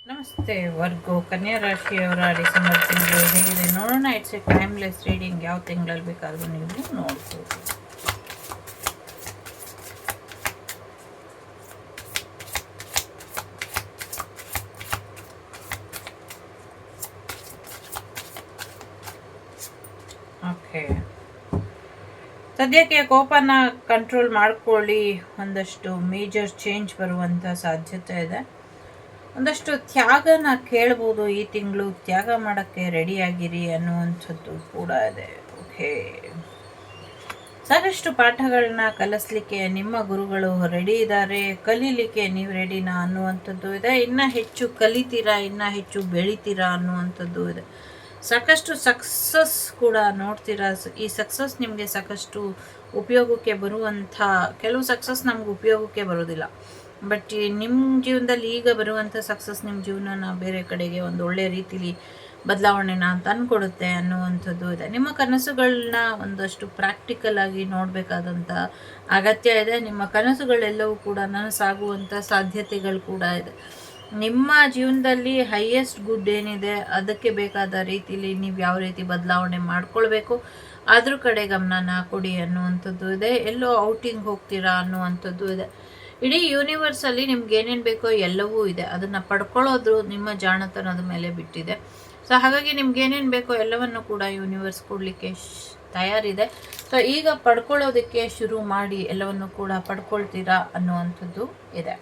ನಮಸ್ತೆ ವರ್ಗೋ ಕನ್ಯಾ ರಾಶಿಯವರ ಡಿಸೆಂಬರ್ ತಿಂಗಳು ಹೇಗಿದೆ ನೋಡೋಣ. It's A timeless reading. ಯಾವ ತಿಂಗಳಲ್ಲಿ ಬೇಕಾದರೂ ನೀವು ನೋಡ್ಬೋದು. ಓಕೆ, ಸದ್ಯಕ್ಕೆ ಕೋಪನ ಕಂಟ್ರೋಲ್ ಮಾಡ್ಕೊಳ್ಳಿ. ಒಂದಷ್ಟು ಮೇಜರ್ ಚೇಂಜ್ ಬರುವಂಥ ಸಾಧ್ಯತೆ ಇದೆ. ಒಂದಷ್ಟು ತ್ಯಾಗನ ಕೇಳ್ಬೋದು ಈ ತಿಂಗಳು. ತ್ಯಾಗ ಮಾಡೋಕ್ಕೆ ರೆಡಿಯಾಗಿರಿ ಅನ್ನುವಂಥದ್ದು ಕೂಡ ಇದೆ. ಓಕೆ, ಸಾಕಷ್ಟು ಪಾಠಗಳನ್ನ ಕಲಿಸ್ಲಿಕ್ಕೆ ನಿಮ್ಮ ಗುರುಗಳು ರೆಡಿ ಇದ್ದಾರೆ. ಕಲೀಲಿಕ್ಕೆ ನೀವು ರೆಡಿನಾ ಅನ್ನುವಂಥದ್ದು ಇದೆ. ಇನ್ನೂ ಹೆಚ್ಚು ಕಲಿತೀರಾ, ಇನ್ನೂ ಹೆಚ್ಚು ಬೆಳಿತೀರಾ ಅನ್ನುವಂಥದ್ದು ಇದೆ. ಸಾಕಷ್ಟು ಸಕ್ಸಸ್ ಕೂಡ ನೋಡ್ತೀರಾ. ಈ ಸಕ್ಸಸ್ ನಿಮಗೆ ಸಾಕಷ್ಟು ಉಪಯೋಗಕ್ಕೆ ಬರುವಂಥ, ಕೆಲವು ಸಕ್ಸಸ್ ನಮ್ಗೆ ಉಪಯೋಗಕ್ಕೆ ಬರೋದಿಲ್ಲ, ಬಟ್ ನಿಮ್ಮ ಜೀವನದಲ್ಲಿ ಈಗ ಬರುವಂಥ ಸಕ್ಸಸ್ ನಿಮ್ಮ ಜೀವನನ ಬೇರೆ ಕಡೆಗೆ ಒಂದು ಒಳ್ಳೆಯ ರೀತಿಲಿ ಬದಲಾವಣೆನ ತಂದುಕೊಡುತ್ತೆ ಅನ್ನುವಂಥದ್ದು ಇದೆ. ನಿಮ್ಮ ಕನಸುಗಳನ್ನ ಒಂದಷ್ಟು ಪ್ರಾಕ್ಟಿಕಲ್ ಆಗಿ ನೋಡಬೇಕಾದಂಥ ಅಗತ್ಯ ಇದೆ. ನಿಮ್ಮ ಕನಸುಗಳೆಲ್ಲವೂ ಕೂಡ ನನಸಾಗುವಂಥ ಸಾಧ್ಯತೆಗಳು ಕೂಡ ಇದೆ. ನಿಮ್ಮ ಜೀವನದಲ್ಲಿ ಹೈಯೆಸ್ಟ್ ಗುಡ್ ಏನಿದೆ ಅದಕ್ಕೆ ಬೇಕಾದ ರೀತಿಲಿ ನೀವು ಯಾವ ರೀತಿ ಬದಲಾವಣೆ ಮಾಡ್ಕೊಳ್ಬೇಕು ಅದ್ರ ಕಡೆ ಗಮನನ ಕೊಡಿ ಅನ್ನುವಂಥದ್ದು ಇದೆ. ಎಲ್ಲೋ ಔಟಿಂಗ್ ಹೋಗ್ತೀರಾ ಅನ್ನುವಂಥದ್ದು ಇದೆ. ಇಡೀ ಯೂನಿವರ್ಸಲ್ಲಿ ನಿಮ್ಗೆ ಏನೇನು ಬೇಕೋ ಎಲ್ಲವೂ ಇದೆ. ಅದನ್ನು ಪಡ್ಕೊಳ್ಳೋದು ನಿಮ್ಮ ಜಾಣತನದ ಮೇಲೆ ಬಿಟ್ಟಿದೆ. ಸೊ ಹಾಗಾಗಿ ನಿಮ್ಗೆ ಏನೇನು ಬೇಕೋ ಎಲ್ಲವನ್ನು ಕೂಡ ಯೂನಿವರ್ಸ್ ಕೊಡಲಿಕ್ಕೆ ತಯಾರಿದೆ. ಸೊ ಈಗ ಪಡ್ಕೊಳ್ಳೋದಕ್ಕೆ ಶುರು ಮಾಡಿ, ಎಲ್ಲವನ್ನು ಕೂಡ ಪಡ್ಕೊಳ್ತೀರಾ ಅನ್ನುವಂಥದ್ದು ಇದೆ.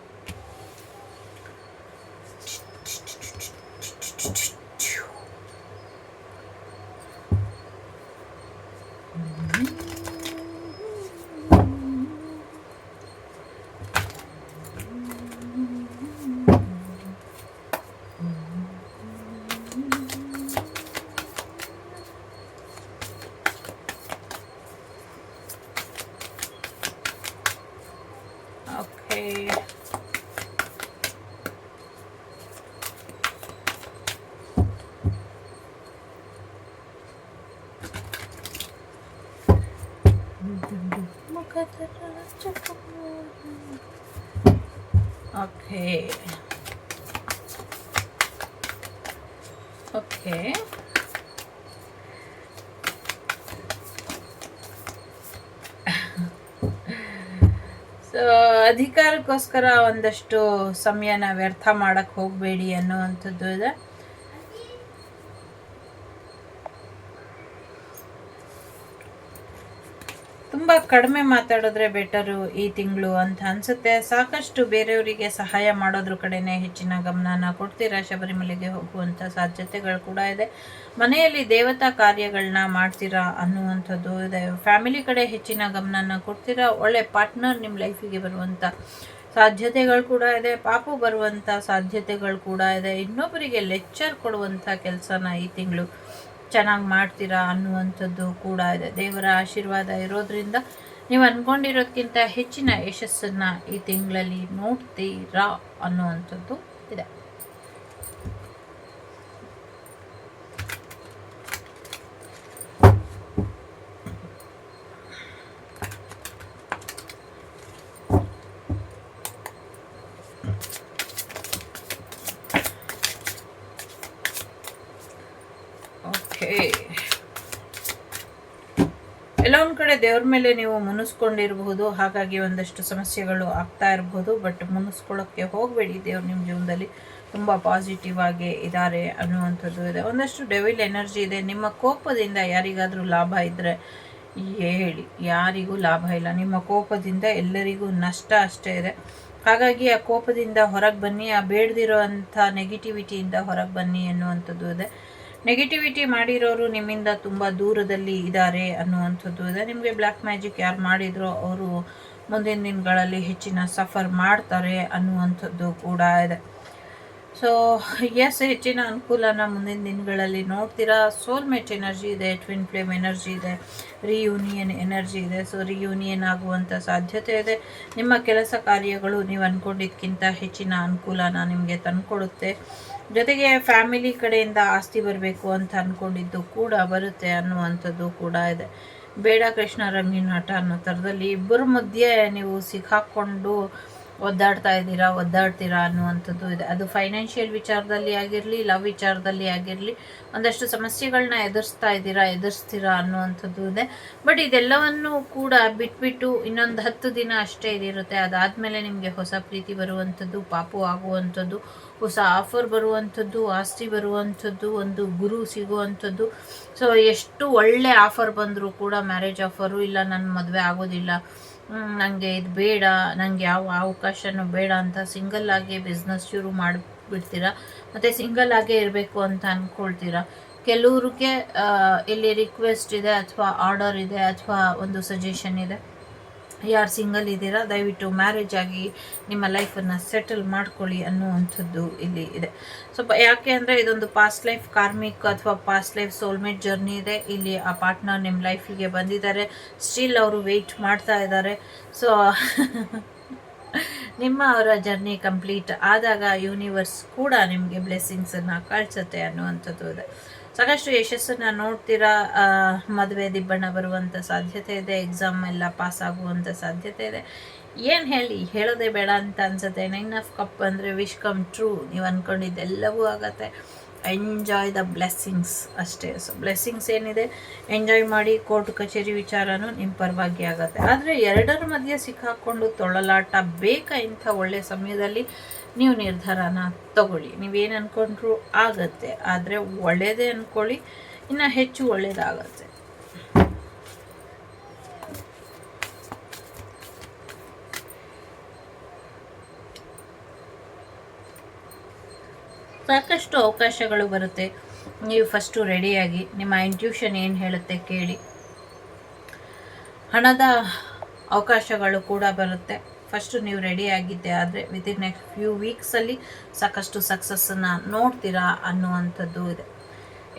Okay. Okay. Okay. ಸೊ ಅಧಿಕಾರಕ್ಕೋಸ್ಕರ ಒಂದಷ್ಟು ಸಮಯನ ವ್ಯರ್ಥ ಮಾಡಕ್ಕೆ ಹೋಗಬೇಡಿ ಅನ್ನುವಂಥದ್ದು ಇದೆ. ತುಂಬ ಕಡಿಮೆ ಮಾತಾಡಿದ್ರೆ ಬೆಟರು ಈ ತಿಂಗಳು ಅಂತ ಅನಿಸುತ್ತೆ. ಸಾಕಷ್ಟು ಬೇರೆಯವರಿಗೆ ಸಹಾಯ ಮಾಡೋದ್ರ ಕಡೆನೇ ಹೆಚ್ಚಿನ ಗಮನನ ಕೊಡ್ತೀರಾ. ಶಬರಿಮಲೆಗೆ ಹೋಗುವಂಥ ಸಾಧ್ಯತೆಗಳು ಕೂಡ ಇದೆ. ಮನೆಯಲ್ಲಿ ದೇವತಾ ಕಾರ್ಯಗಳನ್ನ ಮಾಡ್ತೀರಾ ಅನ್ನುವಂಥದ್ದು ಇದೆ. ಫ್ಯಾಮಿಲಿ ಕಡೆ ಹೆಚ್ಚಿನ ಗಮನನ ಕೊಡ್ತೀರಾ. ಒಳ್ಳೆ ಪಾರ್ಟ್ನರ್ ನಿಮ್ಮ ಲೈಫಿಗೆ ಬರುವಂಥ ಸಾಧ್ಯತೆಗಳು ಕೂಡ ಇದೆ. ಪಾಪು ಬರುವಂಥ ಸಾಧ್ಯತೆಗಳು ಕೂಡ ಇದೆ. ಇನ್ನೊಬ್ಬರಿಗೆ ಲೆಕ್ಚರ್ ಕೊಡುವಂಥ ಕೆಲಸನ ಈ ತಿಂಗಳು ಚೆನ್ನಾಗಿ ಮಾಡ್ತೀರಾ ಅನ್ನುವಂಥದ್ದು ಕೂಡ ಇದೆ. ದೇವರ ಆಶೀರ್ವಾದ ಇರೋದ್ರಿಂದ ನೀವು ಅಂದ್ಕೊಂಡಿರೋದಕ್ಕಿಂತ ಹೆಚ್ಚಿನ ಯಶಸ್ಸನ್ನು ಈ ತಿಂಗಳಲ್ಲಿ ನೋಡ್ತೀರಾ ಅನ್ನುವಂಥದ್ದು ಇದೆ. ಎಲ್ಲ ಒಂದು ಕಡೆ ದೇವ್ರ ಮೇಲೆ ನೀವು ಮುನಿಸ್ಕೊಂಡಿರಬಹುದು, ಹಾಗಾಗಿ ಒಂದಷ್ಟು ಸಮಸ್ಯೆಗಳು ಆಗ್ತಾ ಇರಬಹುದು. ಬಟ್ ಮುನಿಸ್ಕೊಳ್ಳೋಕ್ಕೆ ಹೋಗಬೇಡಿ. ದೇವ್ರು ನಿಮ್ಮ ಜೀವನದಲ್ಲಿ ತುಂಬ ಪಾಸಿಟಿವ್ ಆಗಿ ಇದ್ದಾರೆ ಅನ್ನುವಂಥದ್ದು ಇದೆ. ಒಂದಷ್ಟು ಡೆವಿಲ್ ಎನರ್ಜಿ ಇದೆ. ನಿಮ್ಮ ಕೋಪದಿಂದ ಯಾರಿಗಾದರೂ ಲಾಭ ಇದ್ದರೆ ಹೇಳಿ, ಯಾರಿಗೂ ಲಾಭ ಇಲ್ಲ. ನಿಮ್ಮ ಕೋಪದಿಂದ ಎಲ್ಲರಿಗೂ ನಷ್ಟ ಅಷ್ಟೇ ಇದೆ. ಹಾಗಾಗಿ ಆ ಕೋಪದಿಂದ ಹೊರಗೆ ಬನ್ನಿ. ಆ ಬೇಡದಿರೋ ಅಂಥ ನೆಗೆಟಿವಿಟಿಯಿಂದ ಹೊರಗೆ ಬನ್ನಿ ಅನ್ನುವಂಥದ್ದು ಇದೆ. ನೆಗೆಟಿವಿಟಿ ಮಾಡಿರೋರು ನಿಮ್ಮಿಂದ ತುಂಬ ದೂರದಲ್ಲಿ ಇದ್ದಾರೆ ಅನ್ನುವಂಥದ್ದು ಇದೆ. ನಿಮಗೆ ಬ್ಲ್ಯಾಕ್ ಮ್ಯಾಜಿಕ್ ಯಾರು ಮಾಡಿದ್ರೋ ಅವರು ಮುಂದಿನ ದಿನಗಳಲ್ಲಿ ಹೆಚ್ಚಿನ ಸಫರ್ ಮಾಡ್ತಾರೆ ಅನ್ನುವಂಥದ್ದು ಕೂಡ ಇದೆ. ಸೊ ಎಸ್, ಹೆಚ್ಚಿನ ಅನುಕೂಲನ ಮುಂದಿನ ದಿನಗಳಲ್ಲಿ ನೋಡ್ತೀರಾ. ಸೋಲ್ಮೇಟ್ ಎನರ್ಜಿ ಇದೆ, ಟ್ವಿನ್ ಫ್ಲೇಮ್ ಎನರ್ಜಿ ಇದೆ, ರಿಯೂನಿಯನ್ ಎನರ್ಜಿ ಇದೆ. ಸೊ ರಿಯೂನಿಯನ್ ಆಗುವಂಥ ಸಾಧ್ಯತೆ ಇದೆ. ನಿಮ್ಮ ಕೆಲಸ ಕಾರ್ಯಗಳು ನೀವು ಅಂದ್ಕೊಂಡಿದ್ದಕ್ಕಿಂತ ಹೆಚ್ಚಿನ ಅನುಕೂಲನ ನಿಮಗೆ ತಂದುಕೊಡುತ್ತೆ. ಜೊತೆಗೆ ಫ್ಯಾಮಿಲಿ ಕಡೆಯಿಂದ ಆಸ್ತಿ ಬರಬೇಕು ಅಂತ ಅಂದ್ಕೊಂಡಿದ್ದು ಕೂಡ ಬರುತ್ತೆ ಅನ್ನುವಂಥದ್ದು ಕೂಡ ಇದೆ. ಬೇಡ ಕೃಷ್ಣ ರಂಗಿನಾಟ ಅನ್ನೋ ಥರದಲ್ಲಿ ಇಬ್ಬರ ಮಧ್ಯೆ ನೀವು ಸಿಕ್ಕಾಕ್ಕೊಂಡು ಒದ್ದಾಡ್ತೀರಾ ಅನ್ನುವಂಥದ್ದು ಇದೆ. ಅದು ಫೈನಾನ್ಷಿಯಲ್ ವಿಚಾರದಲ್ಲಿ ಆಗಿರಲಿ, ಲವ್ ವಿಚಾರದಲ್ಲಿ ಆಗಿರಲಿ, ಒಂದಷ್ಟು ಸಮಸ್ಯೆಗಳನ್ನ ಎದುರಿಸ್ತೀರಾ ಅನ್ನುವಂಥದ್ದು ಇದೆ. ಬಟ್ ಇದೆಲ್ಲವನ್ನು ಕೂಡ ಬಿಟ್ಬಿಟ್ಟು ಇನ್ನೊಂದು 10 ದಿನ ಅಷ್ಟೇ ಇದಿರುತ್ತೆ. ಅದಾದಮೇಲೆ ನಿಮಗೆ ಹೊಸ ಪ್ರೀತಿ ಬರುವಂಥದ್ದು, ಪಾಪು ಆಗುವಂಥದ್ದು, ಹೊಸ ಆಫರ್ ಬರುವಂಥದ್ದು, ಆಸ್ತಿ ಬರುವಂಥದ್ದು, ಒಂದು ಗುರು ಸಿಗುವಂಥದ್ದು. ಸೊ ಎಷ್ಟು ಒಳ್ಳೆ ಆಫರ್ ಬಂದರೂ ಕೂಡ, ಮ್ಯಾರೇಜ್ ಆಫರು, ಇಲ್ಲ ನನ್ನ ಮದುವೆ ಆಗೋದಿಲ್ಲ, ನನಗೆ ಇದು ಬೇಡ, ನನಗೆ ಯಾವ ಅವಕಾಶನೂ ಬೇಡ ಅಂತ ಸಿಂಗಲ್ ಆಗಿ ಬಿಸ್ನೆಸ್ ಶುರು ಮಾಡಿಬಿಡ್ತೀರಾ. ಮತ್ತು ಸಿಂಗಲ್ ಆಗೇ ಇರಬೇಕು ಅಂತ ಅಂದ್ಕೊಳ್ತೀರಾ. ಕೆಲವ್ರಿಗೆ ಇಲ್ಲಿ ರಿಕ್ವೆಸ್ಟ್ ಇದೆ, ಅಥವಾ ಆರ್ಡರ್ ಇದೆ, ಅಥವಾ ಒಂದು ಸಜೆಷನ್ ಇದೆ. ಯಾರು ಸಿಂಗಲ್ ಇದ್ದೀರಾ ದಯವಿಟ್ಟು ಮ್ಯಾರೇಜ್ ಆಗಿ ನಿಮ್ಮ ಲೈಫನ್ನು ಸೆಟಲ್ ಮಾಡ್ಕೊಳ್ಳಿ ಅನ್ನುವಂಥದ್ದು ಇಲ್ಲಿ ಇದೆ. ಸ್ವಲ್ಪ ಯಾಕೆ ಅಂದರೆ ಇದೊಂದು ಪಾಸ್ಟ್ ಲೈಫ್ ಕಾರ್ಮಿಕ್ ಅಥವಾ ಪಾಸ್ಟ್ ಲೈಫ್ ಸೋಲ್ಮೇಟ್ ಜರ್ನಿ ಇದೆ. ಇಲ್ಲಿ ಆ ಪಾರ್ಟ್ನರ್ ನಿಮ್ಮ ಲೈಫಿಗೆ ಬಂದಿದ್ದಾರೆ, ಸ್ಟಿಲ್ ಅವರು ವೆಯ್ಟ್ ಮಾಡ್ತಾ ಇದ್ದಾರೆ. ಸೊ ಅವರ ಜರ್ನಿ ಕಂಪ್ಲೀಟ್ ಆದಾಗ ಯೂನಿವರ್ಸ್ ಕೂಡ ನಿಮಗೆ ಬ್ಲೆಸ್ಸಿಂಗ್ಸನ್ನು ಕಳಿಸುತ್ತೆ ಅನ್ನುವಂಥದ್ದು ಇದೆ. ಸಾಕಷ್ಟು ಯಶಸ್ಸನ್ನು ನೋಡ್ತೀರಾ. ಮದುವೆ ದಿಬ್ಬಣ ಬರುವಂಥ ಸಾಧ್ಯತೆ ಇದೆ. ಎಕ್ಸಾಮ್ ಎಲ್ಲ ಪಾಸ್ ಆಗುವಂಥ ಸಾಧ್ಯತೆ ಇದೆ. ಏನು ಹೇಳೋದೇ ಬೇಡ ಅಂತ ಅನ್ಸುತ್ತೆ. 9 ಆಫ್ ಕಪ್ ಅಂದರೆ ವಿಶ್ ಕಮ್ ಟ್ರೂ. ನೀವು ಅಂದ್ಕೊಂಡಿದ್ದೆಲ್ಲವೂ ಆಗತ್ತೆ. ಎಂಜಾಯ್ ದ ಬ್ಲೆಸ್ಸಿಂಗ್ಸ್ ಅಷ್ಟೇ. ಸೊ ಬ್ಲೆಸ್ಸಿಂಗ್ಸ್ ಏನಿದೆ ಎಂಜಾಯ್ ಮಾಡಿ. ಕೋರ್ಟ್ ಕಚೇರಿ ವಿಚಾರನೂ ನಿಮ್ಮ ಪರವಾಗಿ ಆಗುತ್ತೆ. ಆದರೆ ಎರಡರ ಮಧ್ಯೆ ಸಿಕ್ಕಾಕ್ಕೊಂಡು ತೊಳಲಾಟ ಬೇಕಾ? ಇಂಥ ಒಳ್ಳೆಯ ಸಮಯದಲ್ಲಿ ನೀವು ನಿರ್ಧಾರನ ತಗೊಳ್ಳಿ. ನೀವೇನು ಅಂದ್ಕೊಂಡ್ರೂ ಆಗತ್ತೆ. ಆದರೆ ಒಳ್ಳೆಯದೇ ಅಂದ್ಕೊಳ್ಳಿ, ಇನ್ನು ಹೆಚ್ಚು ಒಳ್ಳೆಯದಾಗತ್ತೆ. ಸಾಕಷ್ಟು ಅವಕಾಶಗಳು ಬರುತ್ತೆ. ನೀವು ಫಸ್ಟು ರೆಡಿಯಾಗಿ ನಿಮ್ಮ ಇಂಟ್ಯೂಷನ್ ಏನು ಹೇಳುತ್ತೆ ಕೇಳಿ. ಹಣದ ಅವಕಾಶಗಳು ಕೂಡ ಬರುತ್ತೆ. ಫಸ್ಟು ನೀವು ರೆಡಿ ಆಗಿದ್ದೆ ಆದರೆ ವಿತಿನ್ ನೆಕ್ಸ್ಟ್ ಫ್ಯೂ ವೀಕ್ಸಲ್ಲಿ ಸಾಕಷ್ಟು ಸಕ್ಸಸ್ಸನ್ನು ನೋಡ್ತೀರಾ ಅನ್ನುವಂಥದ್ದು ಇದೆ.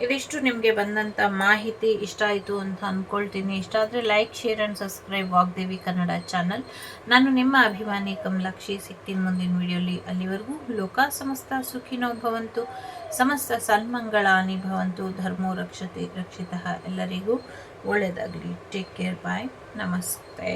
ಇದಿಷ್ಟು ನಿಮಗೆ ಬಂದಂಥ ಮಾಹಿತಿ ಇಷ್ಟ ಆಯಿತು ಅಂತ ಅಂದ್ಕೊಳ್ತೀನಿ. ಇಷ್ಟ ಆದರೆ like, share and subscribe Vagdevi Kannada channel. ನಾನು ನಿಮ್ಮ ಅಭಿಮಾನಿ ಕಮಲಾಕ್ಷಿ. ಸಿಗ್ತೀನಿ ಮುಂದಿನ ವಿಡಿಯೋಲಿ. ಅಲ್ಲಿವರೆಗೂ ಲೋಕ ಸಮಸ್ತ ಸುಖಿನೋ ಭವಂತು, ಸಮಸ್ತ ಸನ್ಮಂಗಳಾನಿ ಭವಂತು, ಧರ್ಮೋ ರಕ್ಷಿತಃ. ಎಲ್ಲರಿಗೂ ಒಳ್ಳೆಯದಾಗಲಿ. Take care. ಬಾಯ್. ನಮಸ್ತೆ.